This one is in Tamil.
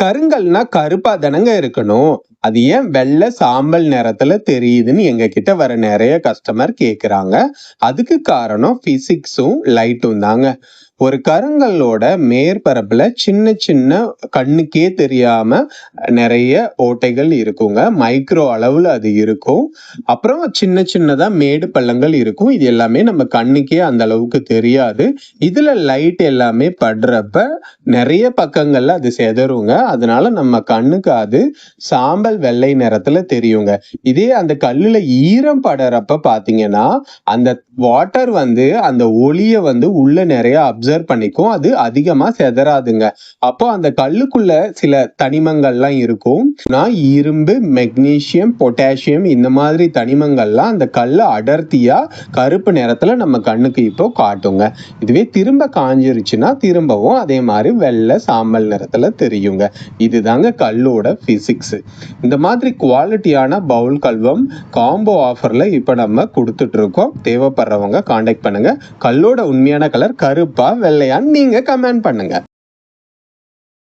கருங்கல்னா கருப்பா தானங்க இருக்கணும். அது ஏன் வெள்ளை சாம்பல் நிறத்துல தெரியுதுன்னு எங்ககிட்ட வர நெறைய கஸ்டமர் கேக்குறாங்க. அதுக்கு காரணம் பிசிக்ஸும் லைட்டும் தாங்க. ஒரு கருங்கல்லோட மேற்பரப்புல சின்ன சின்ன கண்ணுக்கே தெரியாம நெறைய ஓட்டைகள் இருக்குங்க. மைக்ரோ அளவுல அது இருக்கும். அப்புறம் சின்ன சின்னதா மேடு பள்ளங்கள் இருக்கும். இது எல்லாமே நம்ம கண்ணுக்கே அந்த அளவுக்கு தெரியாது. இதுல லைட் எல்லாமே படுறப்ப நெறைய பக்கங்கள்ல அது சிதறுங்க. அதனால நம்ம கண்ணுக்கு அது சாம்பல் வெள்ளை நிறத்துல தெரியுங்க. இதே அந்த கல்லுல ஈரம் படறப்ப பாத்தீங்கன்னா, அந்த வாட்டர் அந்த ஒளிய உள்ள நெறைய அப்சர்வ் பண்ணிக்கும். அது அதிகமா சிதறாதுங்க. அப்போ அந்த கல்லுக்குள்ள சில தனிமங்கள்லாம் இருக்கும். இரும்பு, மெக்னீசியம், பொட்டாசியம் இந்த மாதிரி தனிமங்கள்லாம் அந்த கல்ல அடர்த்தியா கருப்பு நிறத்துல நம்ம கண்ணுக்கு இப்போ காட்டுங்க. இதுவே திரும்ப காஞ்சிருச்சுன்னா திரும்பவும் அதே மாதிரி வெள்ளை சாம்பல் நிறத்துல தெரியுங்க. இதுதாங்க கல்லோட பிசிக்ஸ். இந்த மாதிரி குவாலிட்டியான பவுல் கல்வம் காம்போ ஆஃபர்ல இப்ப நம்ம கொடுத்துட்டு இருக்கோம். தேவைப்படுறவங்க கான்டாக்ட் பண்ணுங்க. கல்லோட உண்மையான கலர் கருப்பா வெள்ளையான்னு நீங்க கமெண்ட் பண்ணுங்க.